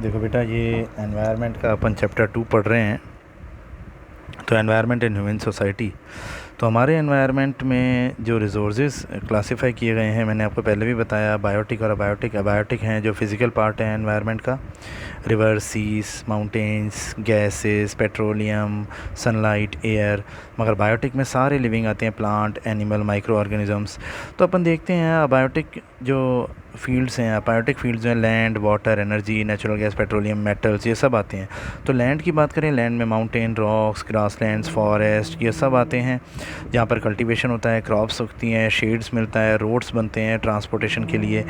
देखो बेटा, ये एनवायरनमेंट का अपन चैप्टर 2 पढ़ रहे हैं। तो एनवायरनमेंट इन ह्यूमन सोसाइटी। तो हमारे एनवायरनमेंट में जो रिसोर्सेज क्लासिफाई किए गए हैं, मैंने आपको पहले भी बताया, बायोटिक और अबायोटिक। अबायोटिक हैं जो फिज़िकल पार्ट है एनवायरनमेंट का, river, seas, mountains, gases, petroleum, sunlight, air. मगर बायोटिक में सारे लिविंग आते हैं, प्लांट, एनिमल, माइक्रो ऑर्गेनिजम्स। तो अपन देखते हैं अबायोटिक जो फील्ड्स हैं, अबायोटिक फील्ड्स हैं, land, water, energy, natural gas, petroleum, metals, ये सब आते हैं। तो लैंड की बात करें, लैंड में माउंटेन, रॉक्स, ग्रासलैंड्स, फॉरेस्ट, ये सब आते हैं, जहाँ पर कल्टीवेशन होता है, क्रॉप्स उगती हैं, शेड्स मिलता है, रोड्स बनते हैं ट्रांसपोर्टेशन के लिए।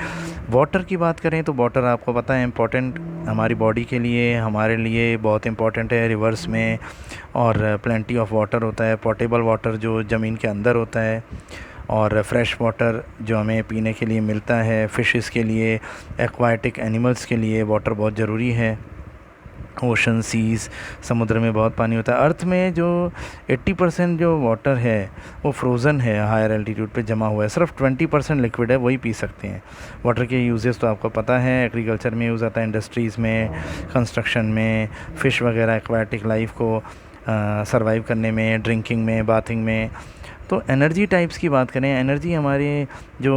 वाटर की बात करें तो वाटर आपको पता है इम्पॉर्टेंट हमारी बॉडी के लिए, हमारे लिए बहुत इंपॉर्टेंट है। रिवर्स में और प्लेंटी ऑफ वाटर होता है, पोर्टेबल वाटर जो ज़मीन के अंदर होता है, और फ्रेश वाटर जो हमें पीने के लिए मिलता है, फ़िशेस के लिए, एक्वाटिक एनिमल्स के लिए वाटर बहुत ज़रूरी है। ओशन, सीज़, समुद्र में बहुत पानी होता है। अर्थ में जो 80% जो वाटर है वो फ्रोज़न है, हायर एल्टीट्यूड पे जमा हुआ है। सिर्फ 20% लिक्विड है, वही पी सकते हैं। वाटर के यूजेस तो आपको पता है, एग्रीकल्चर में यूज़ आता है, इंडस्ट्रीज़ में, कंस्ट्रक्शन में, फ़िश वगैरह एक्वाटिक लाइफ को सर्वाइव करने में, ड्रिंकिंग में, बाथिंग में। तो एनर्जी टाइप्स की बात करें, एनर्जी हमारे जो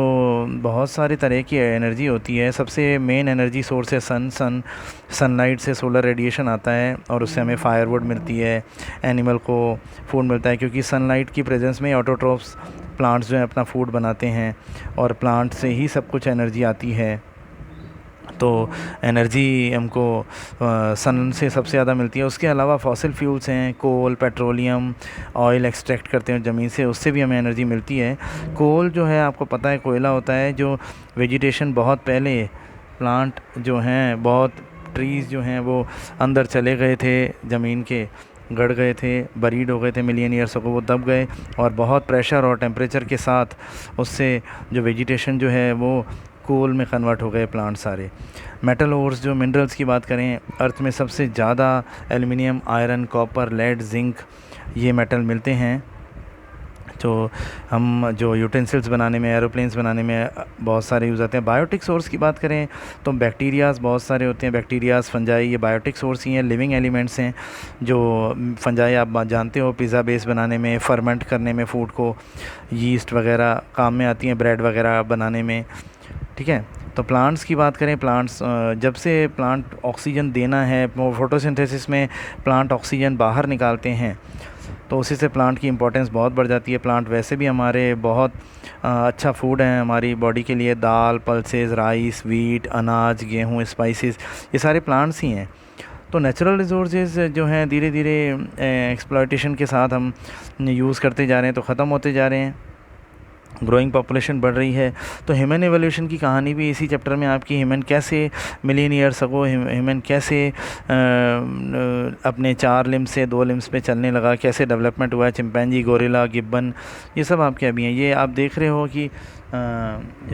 बहुत सारे तरह की एनर्जी होती है। सबसे मेन एनर्जी सोर्स है सनलाइट से सोलर रेडिएशन आता है, और उससे हमें फायरवुड मिलती है, एनिमल को फूड मिलता है, क्योंकि सनलाइट की प्रेजेंस में ऑटोट्रोफ्स प्लांट्स जो हैं अपना फूड बनाते हैं, और प्लांट से ही सब कुछ एनर्जी आती है। तो एनर्जी हमको सन से सबसे ज़्यादा मिलती है। उसके अलावा फॉसिल फ्यूल्स हैं, कोल, पेट्रोलियम, ऑयल एक्सट्रैक्ट करते हैं ज़मीन से, उससे भी हमें एनर्जी मिलती है। कोल जो है आपको पता है, कोयला होता है जो वेजिटेशन बहुत पहले, प्लांट जो हैं, बहुत ट्रीज़ जो हैं वो अंदर चले गए थे, ज़मीन के गड़ गए थे, बरीड हो गए थे मिलियन ईयर्स को, वो दब गए, और बहुत प्रेशर और टेम्परेचर के साथ उससे जो वेजिटेशन जो है वो कोल में कन्वर्ट हो गए प्लांट सारे। मेटल ओर्स जो मिनरल्स की बात करें, अर्थ में सबसे ज़्यादा aluminium, iron, copper, lead, zinc, ये मेटल मिलते हैं। तो हम जो यूटेंसिल्स बनाने में, एरोप्लेन्स बनाने में बहुत सारे यूज़ आते हैं। बायोटिक सोर्स की बात करें तो बैक्टीरियाज़ बहुत सारे होते हैं, बैक्टीरियाज़, फंजाई, ये बायोटिक सोर्स ही हैं, लिविंग एलिमेंट्स हैं। जो फंजाई आप जानते हो, पिज़्ज़ा बेस बनाने में, फर्मेंट करने में, फूड को, यीस्ट वगैरह काम में आती हैं, ब्रेड वगैरह बनाने में। ठीक है। तो प्लांट्स की बात करें, प्लांट्स जब से प्लांट ऑक्सीजन देना है, फोटोसिंथेसिस में प्लांट ऑक्सीजन बाहर निकालते हैं, तो उसी से प्लांट की इंपॉर्टेंस बहुत बढ़ जाती है। प्लांट वैसे भी हमारे बहुत अच्छा फूड है हमारी बॉडी के लिए। दाल, पल्सेस, राइस, वीट, अनाज, गेहूँ, स्पाइसेस, ये सारे प्लांट्स ही हैं। तो नेचुरल रिसोर्सेज जो हैं धीरे धीरे एक्सप्लॉयटेशन के साथ हम यूज़ करते जा रहे हैं, तो ख़त्म होते जा रहे हैं। ग्रोइंग पॉपुलेशन बढ़ रही है। तो ह्यूमन एवोल्यूशन की कहानी भी इसी चैप्टर में आपकी, ह्यूमन कैसे मिलियन ईयर्स अगो, ह्यूमन कैसे अपने 4 लिम्स से 2 लिम्स पे चलने लगा, कैसे डेवलपमेंट हुआ है, चिंपैंजी, गोरिल्ला, गिब्बन, ये सब आपके अभी हैं। ये आप देख रहे हो कि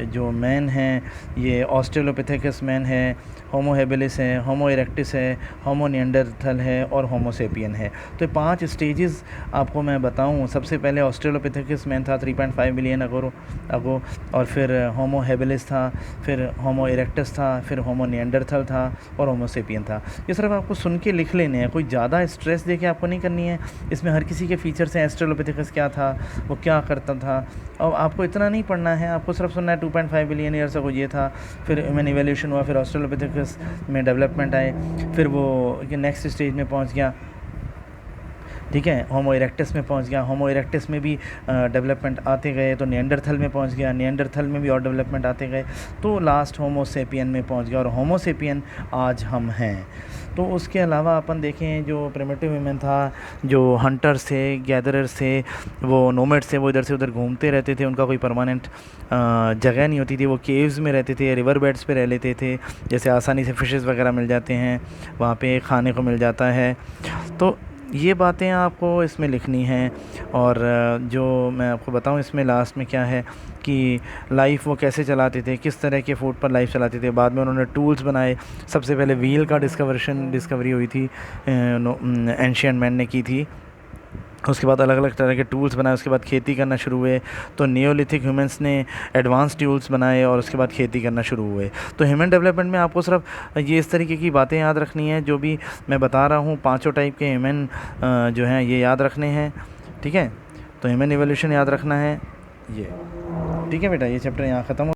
जो मैन हैं, ये ऑस्ट्रेलोपिथेकस मैन है, होमो हेबिलिस है, होमो इरेक्टिस है, होमो निएंडरथल है, और होमो सेपियन है। तो 5 स्टेजेस आपको मैं बताऊं। सबसे पहले ऑस्ट्रेलोपिथेकस मैन था 3.5 मिलियन अगो, और फिर होमो हेबिलिस था, फिर होमो इरेक्टस था, फिर होमो निएंडरथल था, और होमो सेपियन था। ये सिर्फ आपको सुन के लिख लेने हैं, कोई ज़्यादा स्ट्रेस दे के आपको नहीं करनी है। इसमें हर किसी के फीचर्स हैं, ऑस्ट्रेलोपिथेकस क्या था, वो क्या करता था, और आपको इतना नहीं पढ़ना है, आपको सिर्फ सुनना है 2.5 बिलियन ईयर्स अगो ये था, फिर ह्यूमन इवोल्यूशन हुआ, फिर ऑस्ट्रेलोपिथेकस में डेवलपमेंट आए, फिर वो नेक्स्ट स्टेज में पहुंच गया। ठीक है, होमो इरेक्टस में पहुंच गया, होमो इरेक्टस में भी डेवलपमेंट आते गए, तो निएंडरथल में पहुंच गया, निएंडरथल में भी और डेवलपमेंट आते गए, तो लास्ट होमो सेपियन में पहुंच गया, और होमो सेपियन आज हम हैं। तो उसके अलावा अपन देखें, जो प्रिमिटिव ह्यूमन था, जो हंटर्स थे, गैदरर्स थे, वो नोमैड्स थे, वो इधर से उधर घूमते रहते थे, उनका कोई परमानेंट जगह नहीं होती थी, वो केव्स में रहते थे, रिवर बेड्स पे रह लेते थे, जैसे आसानी से फिशेस वगैरह मिल जाते हैं, वहाँ पे खाने को मिल जाता है। तो ये बातें आपको इसमें लिखनी हैं। और जो मैं आपको बताऊं इसमें लास्ट में क्या है कि लाइफ वो कैसे चलाते थे, किस तरह के फूड पर लाइफ चलाते थे। बाद में उन्होंने टूल्स बनाए। सबसे पहले व्हील का डिस्कवरी हुई थी, एंशिएंट मैन ने की थी। उसके बाद अलग अलग तरह के टूल्स बनाए, उसके बाद खेती करना शुरू हुए। तो नियोलिथिक ह्यूमंस ने एडवांस टूल्स बनाए और उसके बाद खेती करना शुरू हुए। तो ह्यूमन डेवलपमेंट में आपको सिर्फ ये इस तरीके की बातें याद रखनी है, जो भी मैं बता रहा हूँ, पांचों टाइप के ह्यूमन जो हैं ये याद रखने हैं, ठीक है। तो ह्यूमन इवोल्यूशन याद रखना है ये, ठीक है बेटा। ये चैप्टर यहाँ ख़त्म हो